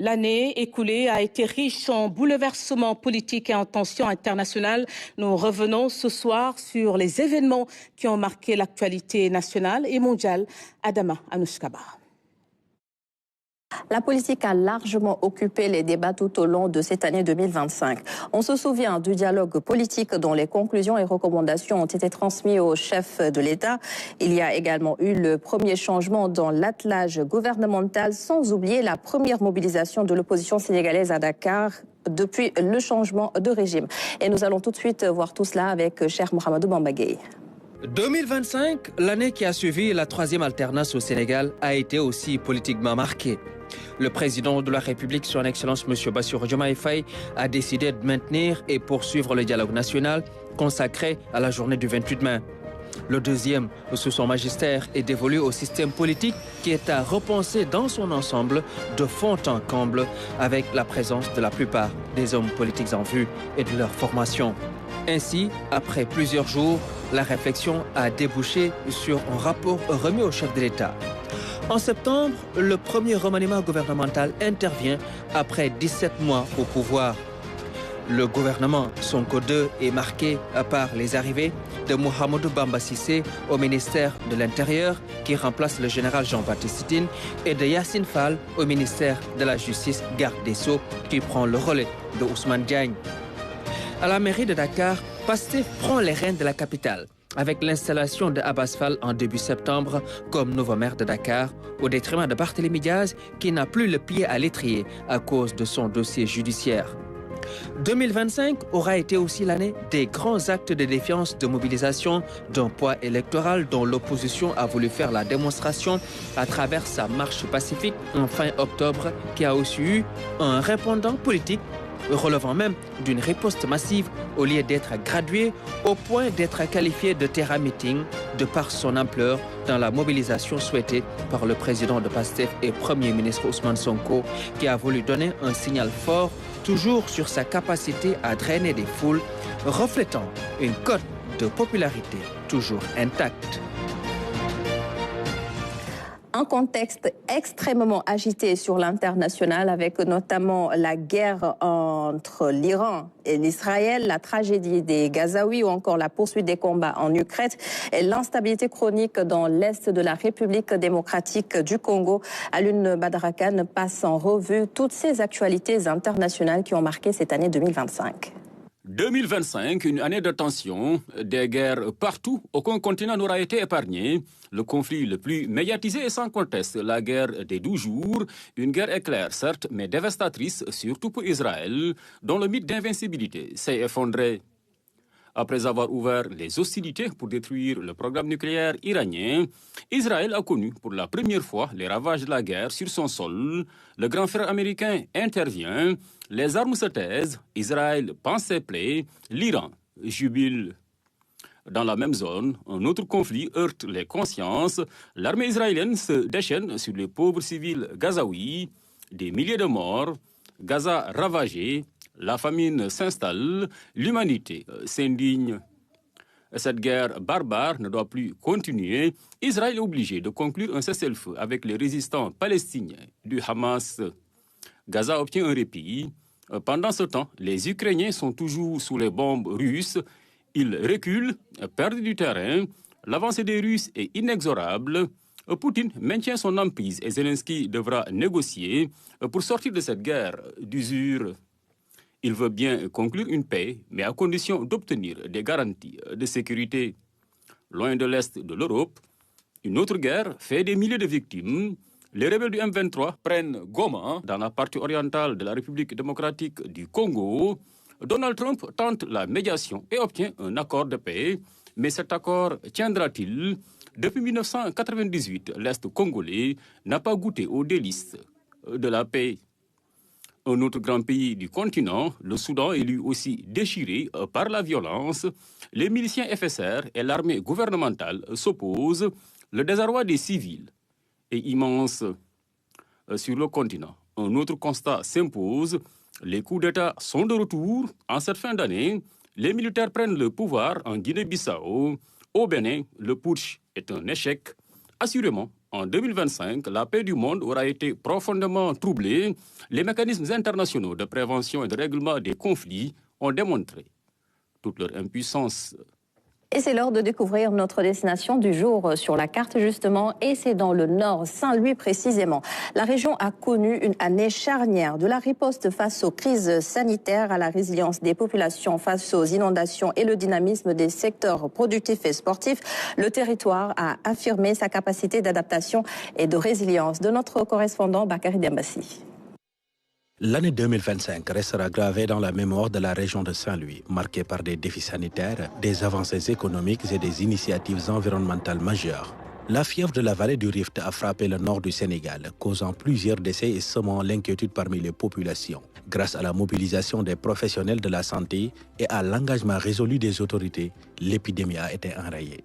L'année écoulée a été riche en bouleversements politiques et en tensions internationales. Nous revenons ce soir sur les événements qui ont marqué l'actualité nationale et mondiale. Adama Anouchkaba. La politique a largement occupé les débats tout au long de cette année 2025. On se souvient du dialogue politique dont les conclusions et recommandations ont été transmises au chef de l'État. Il y a également eu le premier changement dans l'attelage gouvernemental, sans oublier la première mobilisation de l'opposition sénégalaise à Dakar depuis le changement de régime. Et nous allons tout de suite voir tout cela avec Cheikh Mohamedou Bamba Gueye. 2025, l'année qui a suivi la troisième alternance au Sénégal, a été aussi politiquement marquée. Le président de la République, son Excellence M. Bassirou Diomaye Faye, a décidé de maintenir et poursuivre le dialogue national consacré à la journée du 28 mai. Le deuxième, sous son magistère, est dévolu au système politique qui est à repenser dans son ensemble de fond en comble avec la présence de la plupart des hommes politiques en vue et de leur formation. Ainsi, après plusieurs jours, la réflexion a débouché sur un rapport remis au chef de l'État. En septembre, le premier remaniement gouvernemental intervient après 17 mois au pouvoir. Le gouvernement Sonko II est marqué par les arrivées de Mohamedou Bamba Cissé au ministère de l'Intérieur, qui remplace le général Jean-Baptiste Tine, et de Yassine Fall au ministère de la Justice, garde des Sceaux, qui prend le relais de Ousmane Diagne. À la mairie de Dakar, Pastef prend les rênes de la capitale, avec l'installation de Abbas Fall en début septembre comme nouveau maire de Dakar, au détriment de Barthélémy Diaz, qui n'a plus le pied à l'étrier à cause de son dossier judiciaire. 2025 aura été aussi l'année des grands actes de défiance, de mobilisation d'un poids électoral dont l'opposition a voulu faire la démonstration à travers sa marche pacifique en fin octobre, qui a aussi eu un répondant politique relevant même d'une riposte massive au lieu d'être graduée au point d'être qualifiée de terrain meeting de par son ampleur dans la mobilisation souhaitée par le président de Pastef et Premier ministre Ousmane Sonko, qui a voulu donner un signal fort toujours sur sa capacité à drainer des foules, reflétant une cote de popularité toujours intacte. Un contexte extrêmement agité sur l'international, avec notamment la guerre entre l'Iran et l'Israël, la tragédie des Gazaouis ou encore la poursuite des combats en Ukraine et l'instabilité chronique dans l'est de la République démocratique du Congo. Alioune Badara Kane passe en revue toutes ces actualités internationales qui ont marqué cette année 2025. 2025, une année de tension, des guerres partout, aucun continent n'aura été épargné. Le conflit le plus médiatisé est sans conteste la guerre des 12 jours, une guerre éclair certes, mais dévastatrice, surtout pour Israël, dont le mythe d'invincibilité s'est effondré. Après avoir ouvert les hostilités pour détruire le programme nucléaire iranien, Israël a connu pour la première fois les ravages de la guerre sur son sol. Le grand frère américain intervient, les armes se taisent, Israël pense ses plaies, l'Iran jubile. Dans la même zone, un autre conflit heurte les consciences. L'armée israélienne se déchaîne sur les pauvres civils gazaouis, des milliers de morts, Gaza ravagé. La famine s'installe, l'humanité s'indigne. Cette guerre barbare ne doit plus continuer. Israël est obligé de conclure un cessez-le-feu avec les résistants palestiniens du Hamas. Gaza obtient un répit. Pendant ce temps, les Ukrainiens sont toujours sous les bombes russes. Ils reculent, perdent du terrain. L'avancée des Russes est inexorable. Poutine maintient son emprise et Zelensky devra négocier pour sortir de cette guerre d'usure. Il veut bien conclure une paix, mais à condition d'obtenir des garanties de sécurité. Loin de l'est de l'Europe, une autre guerre fait des milliers de victimes. Les rebelles du M23 prennent Goma, dans la partie orientale de la République démocratique du Congo. Donald Trump tente la médiation et obtient un accord de paix. Mais cet accord tiendra-t-il? Depuis 1998, l'Est congolais n'a pas goûté aux délices de la paix. Un autre grand pays du continent, le Soudan, est lui aussi déchiré par la violence. Les miliciens FSR et l'armée gouvernementale s'opposent. Le désarroi des civils est immense sur le continent. Un autre constat s'impose. Les coups d'État sont de retour. En cette fin d'année, les militaires prennent le pouvoir en Guinée-Bissau. Au Bénin, le putsch est un échec. Assurément, En 2025, la paix du monde aura été profondément troublée. Les mécanismes internationaux de prévention et de règlement des conflits ont démontré toute leur impuissance. Et c'est l'heure de découvrir notre destination du jour sur la carte justement, et c'est dans le nord, Saint-Louis précisément. La région a connu une année charnière, de la riposte face aux crises sanitaires à la résilience des populations face aux inondations et le dynamisme des secteurs productifs et sportifs. Le territoire a affirmé sa capacité d'adaptation et de résilience. De notre correspondant Bakary Dembassi. L'année 2025 restera gravée dans la mémoire de la région de Saint-Louis, marquée par des défis sanitaires, des avancées économiques et des initiatives environnementales majeures. La fièvre de la vallée du Rift a frappé le nord du Sénégal, causant plusieurs décès et semant l'inquiétude parmi les populations. Grâce à la mobilisation des professionnels de la santé et à l'engagement résolu des autorités, l'épidémie a été enrayée.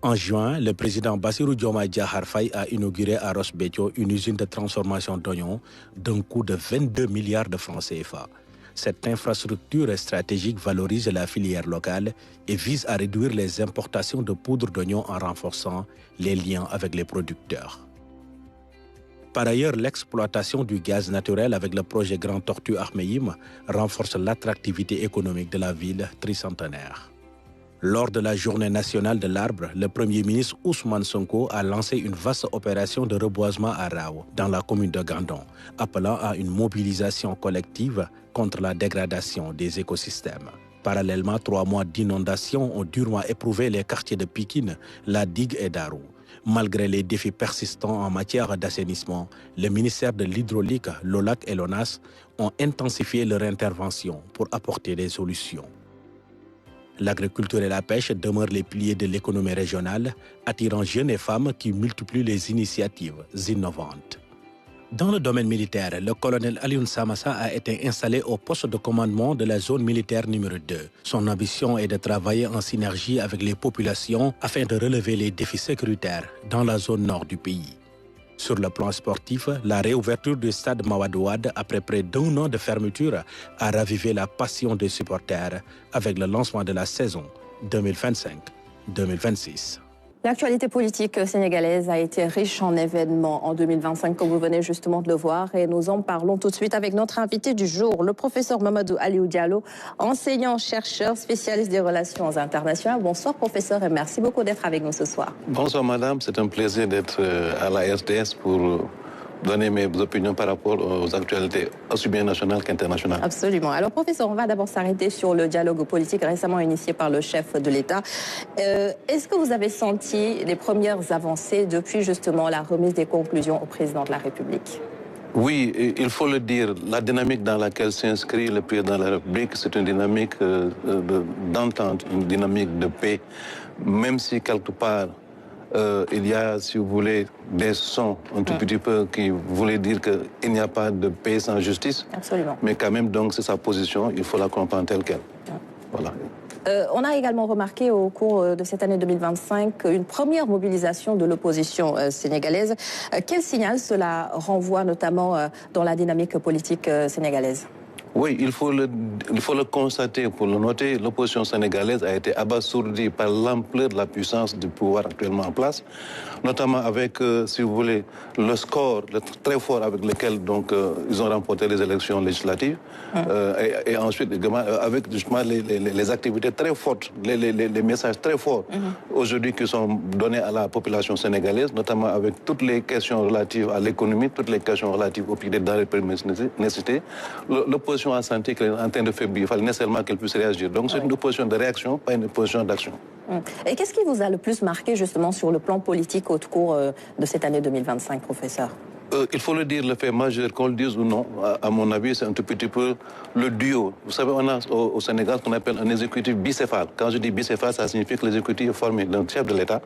En juin, le président Bassirou Diomaye Diakhar Faye a inauguré à Ross Béthio une usine de transformation d'oignons d'un coût de 22 milliards de francs CFA. Cette infrastructure stratégique valorise la filière locale et vise à réduire les importations de poudre d'oignon en renforçant les liens avec les producteurs. Par ailleurs, l'exploitation du gaz naturel avec le projet Grand Tortue Ahmeyim renforce l'attractivité économique de la ville tricentenaire. Lors de la journée nationale de l'arbre, le Premier ministre Ousmane Sonko a lancé une vaste opération de reboisement à Rao, dans la commune de Gandon, appelant à une mobilisation collective contre la dégradation des écosystèmes. Parallèlement, 3 mois d'inondation ont durement éprouvé les quartiers de Pikine, La Digue et Darou. Malgré les défis persistants en matière d'assainissement, le ministère de l'Hydraulique, l'OLAC et l'ONAS ont intensifié leur intervention pour apporter des solutions. L'agriculture et la pêche demeurent les piliers de l'économie régionale, attirant jeunes et femmes qui multiplient les initiatives innovantes. Dans le domaine militaire, le colonel Alioune Samassa a été installé au poste de commandement de la zone militaire numéro 2. Son ambition est de travailler en synergie avec les populations afin de relever les défis sécuritaires dans la zone nord du pays. Sur le plan sportif, la réouverture du stade Mawadouad après près d'1 an de fermeture a ravivé la passion des supporters avec le lancement de la saison 2025-2026. L'actualité politique sénégalaise a été riche en événements en 2025, comme vous venez justement de le voir. Et nous en parlons tout de suite avec notre invité du jour, le professeur Mamadou Aliou Diallo, enseignant-chercheur, spécialiste des relations internationales. Bonsoir professeur et merci beaucoup d'être avec nous ce soir. Bonsoir madame, c'est un plaisir d'être à la RTS pour donner mes opinions par rapport aux actualités aussi bien nationales qu'internationales. Absolument. Alors professeur, on va d'abord s'arrêter sur le dialogue politique récemment initié par le chef de l'État. Est-ce que vous avez senti les premières avancées depuis justement la remise des conclusions au président de la République ? Oui, il faut le dire, la dynamique dans laquelle s'inscrit le président de la République, c'est une dynamique d'entente, une dynamique de paix, même si quelque part il y a, si vous voulez, des sons un tout petit peu qui voulaient dire qu'il n'y a pas de paix sans justice. Absolument. Mais quand même, donc, c'est sa position, il faut la comprendre telle qu'elle. Voilà. On a également remarqué au cours de cette année 2025 une première mobilisation de l'opposition sénégalaise. Quel signal cela renvoie notamment dans la dynamique politique sénégalaise ? Oui, il faut le constater, pour le noter, l'opposition sénégalaise a été abasourdie par l'ampleur de la puissance du pouvoir actuellement en place, notamment avec, si vous voulez, le score très fort avec lequel donc, ils ont remporté les élections législatives, et ensuite avec justement les activités très fortes, les messages très forts aujourd'hui qui sont donnés à la population sénégalaise, notamment avec toutes les questions relatives à l'économie, toutes les questions relatives au prix des denrées de première nécessité. L'opposition a senti qu'elle est en train de faiblir. Il fallait nécessairement qu'elle puisse réagir. Donc c'est une opposition de réaction, pas une opposition d'action. Et qu'est-ce qui vous a le plus marqué justement sur le plan politique au cours de cette année 2025, professeur ? Il faut le dire, le fait majeur, qu'on le dise ou non, à mon avis, c'est un tout petit peu le duo. Vous savez, on a au Sénégal ce qu'on appelle un exécutif bicéphale. Quand je dis bicéphale, ça signifie que l'exécutif est formé d'un chef de l'État,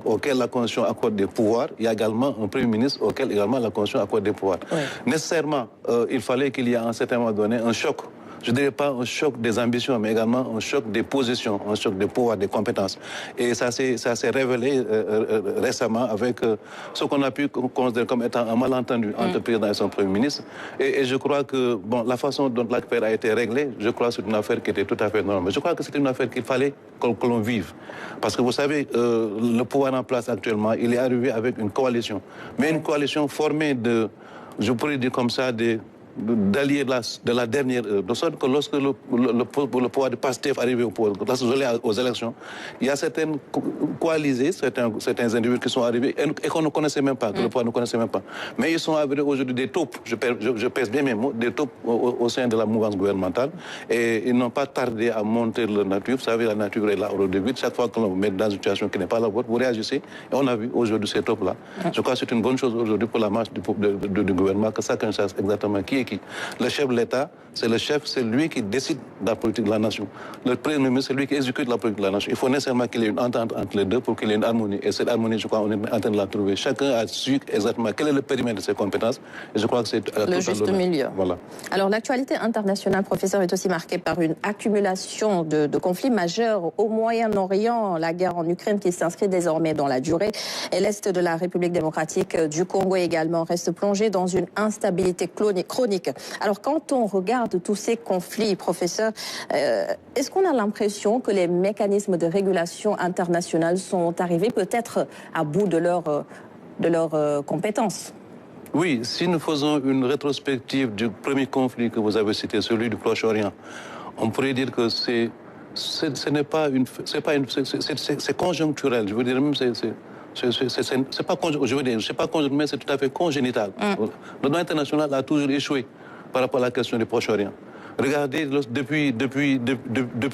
auquel la Constitution accorde des pouvoirs. Il y a également un Premier ministre auquel également la Constitution accorde des pouvoirs. Nécessairement, il fallait qu'il y ait à un certain moment donné un choc je ne dirais pas un choc des ambitions, mais également un choc des positions, un choc des pouvoirs, des compétences. Et ça s'est révélé récemment avec ce qu'on a pu considérer comme étant un malentendu entre le président et son Premier ministre. Et je crois que la façon dont l'affaire a été réglée, je crois que c'est une affaire qui était tout à fait normale. Je crois que c'est une affaire qu'il fallait que l'on vive. Parce que vous savez, le pouvoir en place actuellement, il est arrivé avec une coalition. Mais une coalition formée de, je pourrais dire comme ça, d'alliés de la dernière heure. De sorte que lorsque le pouvoir de PASTEF arrivé au pouvoir, aux élections, il y a certaines coalisés, certains individus qui sont arrivés et qu'on ne connaissait même pas, que le pouvoir ne connaissait même pas. Mais ils sont arrivés aujourd'hui des taupes, je pèse bien mes mots, des taupes au sein de la mouvance gouvernementale, et ils n'ont pas tardé à monter leur nature. Vous savez, la nature est là au début. Chaque fois que l'on vous met dans une situation qui n'est pas la vôtre, vous réagissez. Et on a vu aujourd'hui ces taupes-là. Je crois que c'est une bonne chose aujourd'hui pour la marche du gouvernement, que chacun sache exactement qui est qui. Le chef de l'État, c'est le chef, c'est lui qui décide de la politique de la nation. Le Premier ministre, c'est lui qui exécute la politique de la nation. Il faut nécessairement qu'il y ait une entente entre les deux pour qu'il y ait une harmonie. Et cette harmonie, je crois, on est en train de la trouver. Chacun a su exactement quel est le périmètre de ses compétences. Et je crois que c'est le juste milieu. Voilà. Alors, l'actualité internationale, professeur, est aussi marquée par une accumulation de conflits majeurs au Moyen-Orient. La guerre en Ukraine qui s'inscrit désormais dans la durée. Et l'Est de la République démocratique du Congo également reste plongé dans une instabilité chronique. Alors, quand on regarde tous ces conflits, professeur, est-ce qu'on a l'impression que les mécanismes de régulation internationale sont arrivés peut-être à bout de leurs compétences? Oui, si nous faisons une rétrospective du premier conflit que vous avez cité, celui du Proche-Orient, on pourrait dire que c'est conjoncturel. Je veux dire même c'est pas conjoncturel, mais c'est tout à fait congénital. Le droit international a toujours échoué par rapport à la question du Proche-Orient. Regardez, depuis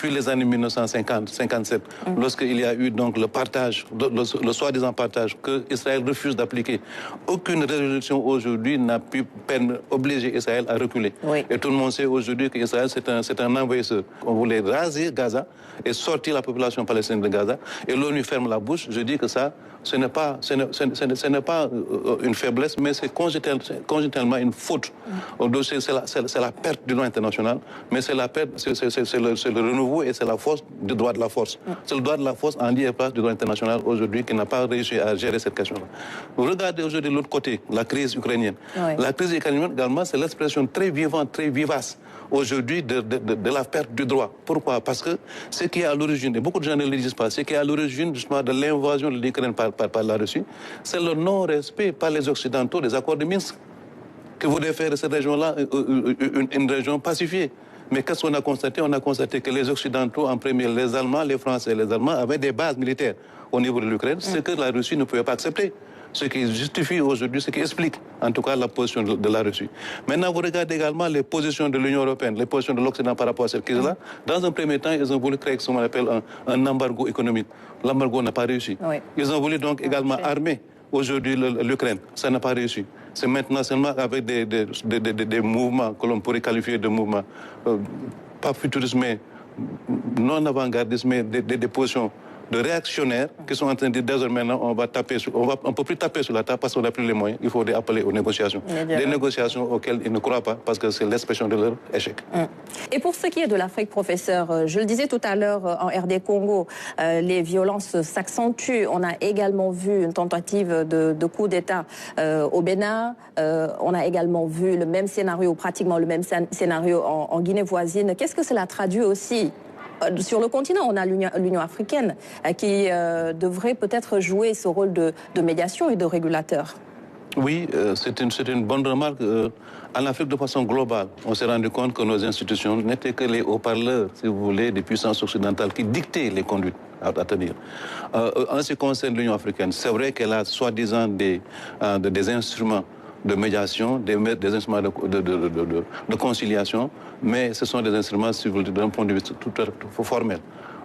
les années 1950-57, lorsqu'il y a eu donc le partage, le soi-disant partage que Israël refuse d'appliquer, aucune résolution aujourd'hui n'a pu obliger Israël à reculer. Oui. Et tout le monde sait aujourd'hui qu'Israël, c'est un envahisseur. On voulait raser Gaza et sortir la population palestinienne de Gaza. Et l'ONU ferme la bouche. Je dis que ça, ce n'est pas une faiblesse, mais c'est congénitalement une faute. C'est la perte du droit international, mais c'est la perte, c'est le renouveau et c'est la force du droit de la force. C'est le droit de la force en lieu et place du droit international aujourd'hui qui n'a pas réussi à gérer cette question-là. Vous regardez aujourd'hui de l'autre côté, la crise ukrainienne. Oui. La crise ukrainienne également, c'est l'expression très vivante, très vivace aujourd'hui de la perte du droit. Pourquoi? Parce que ce qui est à l'origine, et beaucoup de gens ne le disent pas, ce qui est à l'origine justement de l'invasion de l'Ukraine par la Russie, c'est le non-respect par les Occidentaux des accords de Minsk. Que voudrait faire de cette région-là une région pacifiée. Mais qu'est-ce qu'on a constaté? On a constaté que les Occidentaux, en premier, les Allemands, les Français et les Allemands, avaient des bases militaires au niveau de l'Ukraine, ce que la Russie ne pouvait pas accepter. Ce qui justifie aujourd'hui, ce qui explique en tout cas la position de la Russie. Maintenant, vous regardez également les positions de l'Union européenne, les positions de l'Occident par rapport à cette crise-là. Dans un premier temps, ils ont voulu créer ce qu'on appelle un embargo économique. L'embargo n'a pas réussi. Oui. Ils ont voulu donc également armer aujourd'hui l'Ukraine. Ça n'a pas réussi. C'est maintenant seulement avec des mouvements que l'on pourrait qualifier de mouvements, pas futuristes, mais non avant-gardistes, mais des positions de réactionnaires qui sont en train de dire désormais on ne peut plus taper sur la table parce qu'on n'a plus les moyens. Il faut appeler aux négociations. Des négociations auxquelles ils ne croient pas parce que c'est l'expression de leur échec. Et pour ce qui est de l'Afrique, professeur, je le disais tout à l'heure, en RD Congo, les violences s'accentuent. On a également vu une tentative de coup d'État au Bénin. On a également vu le même scénario, pratiquement le même scénario en Guinée voisine. Qu'est-ce que cela traduit aussi? Sur le continent, on a l'Union africaine qui devrait peut-être jouer ce rôle de médiation et de régulateur. Oui, c'est une bonne remarque. En Afrique, de façon globale, on s'est rendu compte que nos institutions n'étaient que les haut-parleurs, si vous voulez, des puissances occidentales qui dictaient les conduites à tenir. En ce qui concerne l'Union africaine, c'est vrai qu'elle a soi-disant des instruments de médiation, des instruments de conciliation, mais ce sont des instruments, si vous voulez, d'un point de vue tout à fait formel.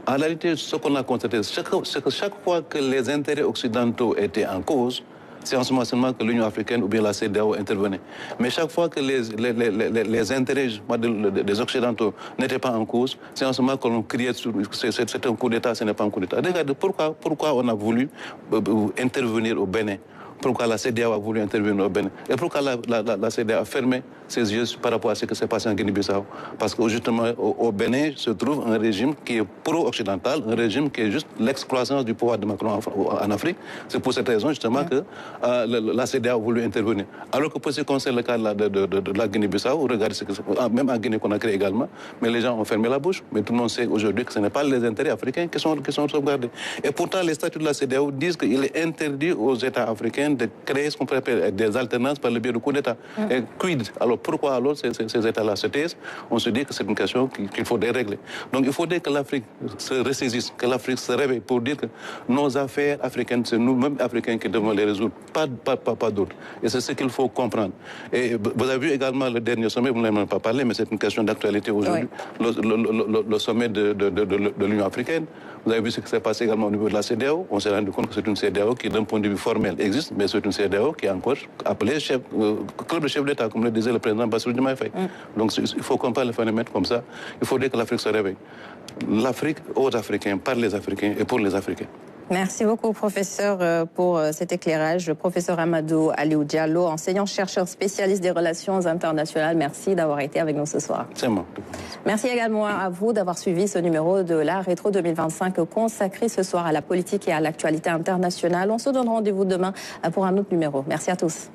En réalité, ce qu'on a constaté, c'est que chaque fois que les intérêts occidentaux étaient en cause, c'est en ce moment seulement que l'Union africaine ou bien la CEDEAO intervenait. Mais chaque fois que les intérêts des Occidentaux n'étaient pas en cause, c'est en ce moment que l'on criait c'est un coup d'État, ce n'est pas un coup d'État. Regardez pourquoi on a voulu intervenir au Bénin, pourquoi la CEDEAO a voulu intervenir au Bénin et pourquoi la CEDEAO a fermé ses yeux par rapport à ce qui s'est passé en Guinée-Bissau. Parce que justement, au Bénin se trouve un régime qui est pro-occidental, un régime qui est juste l'excroissance du pouvoir de Macron en Afrique. C'est pour cette raison justement que la CEDEAO a voulu intervenir. Alors que pour ce qui concerne le cas de la Guinée-Bissau, regardez ce que même en Guinée-Conakry également, mais les gens ont fermé la bouche. Mais tout le monde sait aujourd'hui que ce n'est pas les intérêts africains qui sont sauvegardés. Et pourtant, les statuts de la CEDEAO disent qu'il est interdit aux États africains de créer ce qu'on appelle des alternances par le biais de coups d'État. Et quid? Alors pourquoi alors ces États-là se taisent? On se dit que c'est une question qu'il faut dérégler. Donc il faudrait que l'Afrique se ressaisisse, que l'Afrique se réveille pour dire que nos affaires africaines, c'est nous-mêmes Africains qui devons les résoudre, pas d'autres. Et c'est ce qu'il faut comprendre. Et vous avez vu également le dernier sommet, vous n'en avez pas parlé, mais c'est une question d'actualité aujourd'hui, le sommet de l'Union africaine. Vous avez vu ce qui s'est passé également au niveau de la CEDEAO. On s'est rendu compte que c'est une CEDEAO qui, d'un point de vue formel, existe, mais c'est une CEDEAO qui est encore appelée club de chef d'État, comme le disait le président Bassirou Diomaye Faye. Donc il faut comprendre le phénomène comme ça. Il faudrait que l'Afrique se réveille. L'Afrique aux Africains, par les Africains et pour les Africains. Merci beaucoup, professeur, pour cet éclairage. Le professeur Amadou Aliou Diallo, enseignant-chercheur spécialiste des relations internationales. Merci d'avoir été avec nous ce soir. C'est moi. Merci également à vous d'avoir suivi ce numéro de la Rétro 2025 consacré ce soir à la politique et à l'actualité internationale. On se donne rendez-vous demain pour un autre numéro. Merci à tous.